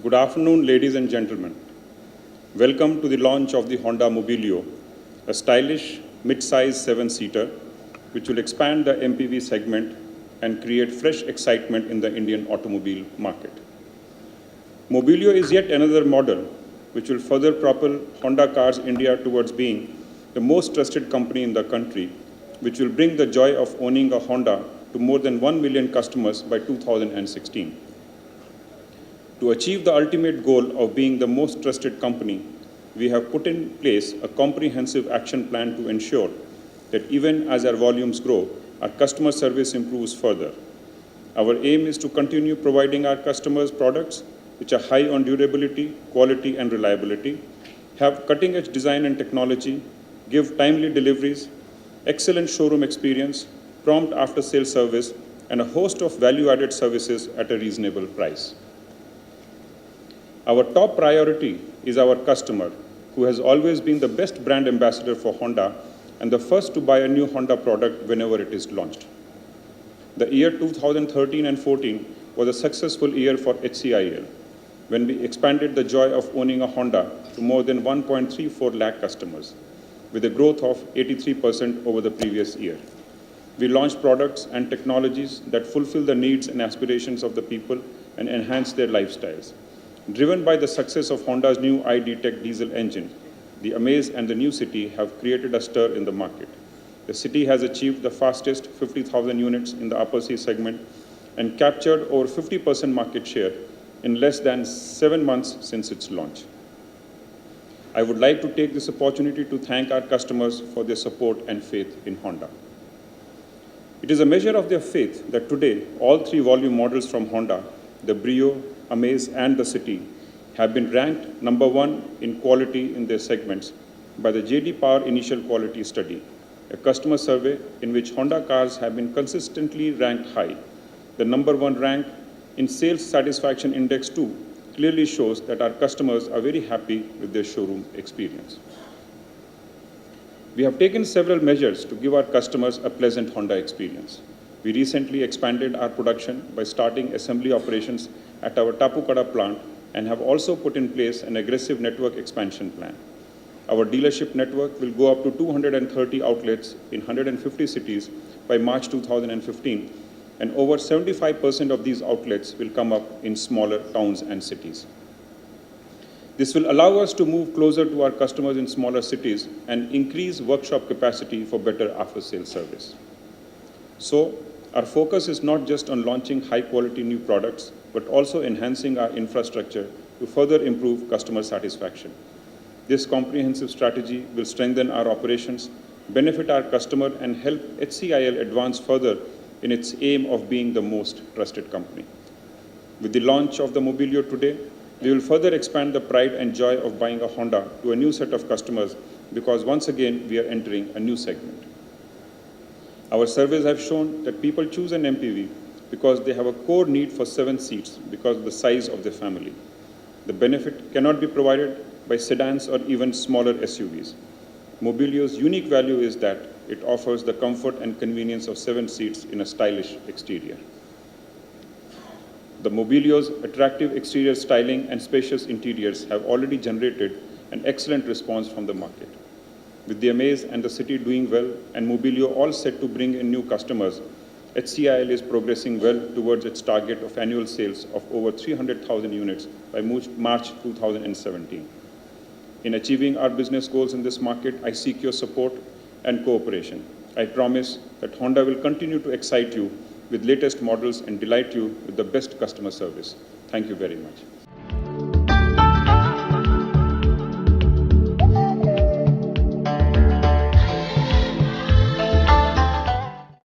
Good afternoon, ladies and gentlemen. Welcome to the launch of the Honda Mobilio, a stylish mid-size 7-seater which will expand the MPV segment and create fresh excitement in the Indian automobile market. Mobilio is yet another model which will further propel Honda Cars India towards being the most trusted company in the country, which will bring the joy of owning a Honda to more than 1 million customers by 2016. To achieve the ultimate goal of being the most trusted company, we have put in place a comprehensive action plan to ensure that even as our volumes grow, our customer service improves further. Our aim is to continue providing our customers products which are high on durability, quality, and reliability, have cutting-edge design and technology, give timely deliveries, excellent showroom experience, prompt after-sales service, and a host of value-added services at a reasonable price. Our top priority is our customer, who has always been the best brand ambassador for Honda and the first to buy a new Honda product whenever it is launched. The year 2013 and 14 was a successful year for HCIL, when we expanded the joy of owning a Honda to more than 1.34 lakh customers, with a growth of 83% over the previous year. We launched products and technologies that fulfill the needs and aspirations of the people and enhance their lifestyles. Driven by the success of Honda's new ID.Tech diesel engine, the Amaze and the New City have created a stir in the market. The City has achieved the fastest 50,000 units in the upper C segment and captured over 50% market share in less than 7 months since its launch. I would like to take this opportunity to thank our customers for their support and faith in Honda. It is a measure of their faith that today all 3 volume models from Honda, the Brio, Amaze, and the City, have been ranked number 1 in quality in their segments by the J.D. Power Initial Quality Study, a customer survey in which Honda cars have been consistently ranked high. The number 1 rank in Sales Satisfaction Index 2 clearly shows that our customers are very happy with their showroom experience. We have taken several measures to give our customers a pleasant Honda experience. We recently expanded our production by starting assembly operations at our Tapukada plant and have also put in place an aggressive network expansion plan. Our dealership network will go up to 230 outlets in 150 cities by March 2015, and over 75% of these outlets will come up in smaller towns and cities. This will allow us to move closer to our customers in smaller cities and increase workshop capacity for better after-sales service. So, our focus is not just on launching high-quality new products, but also enhancing our infrastructure to further improve customer satisfaction. This comprehensive strategy will strengthen our operations, benefit our customer, and help HCIL advance further in its aim of being the most trusted company. With the launch of the Mobilio today, we will further expand the pride and joy of buying a Honda to a new set of customers, because once again we are entering a new segment. Our surveys have shown that people choose an MPV because they have a core need for 7 seats because of the size of their family. The benefit cannot be provided by sedans or even smaller SUVs. Mobilio's unique value is that it offers the comfort and convenience of 7 seats in a stylish exterior. The Mobilio's attractive exterior styling and spacious interiors have already generated an excellent response from the market. With the Amaze and the City doing well and Mobilio all set to bring in new customers, HCIL is progressing well towards its target of annual sales of over 300,000 units by March 2017. In achieving our business goals in this market, I seek your support and cooperation. I promise that Honda will continue to excite you with latest models and delight you with the best customer service. Thank you very much.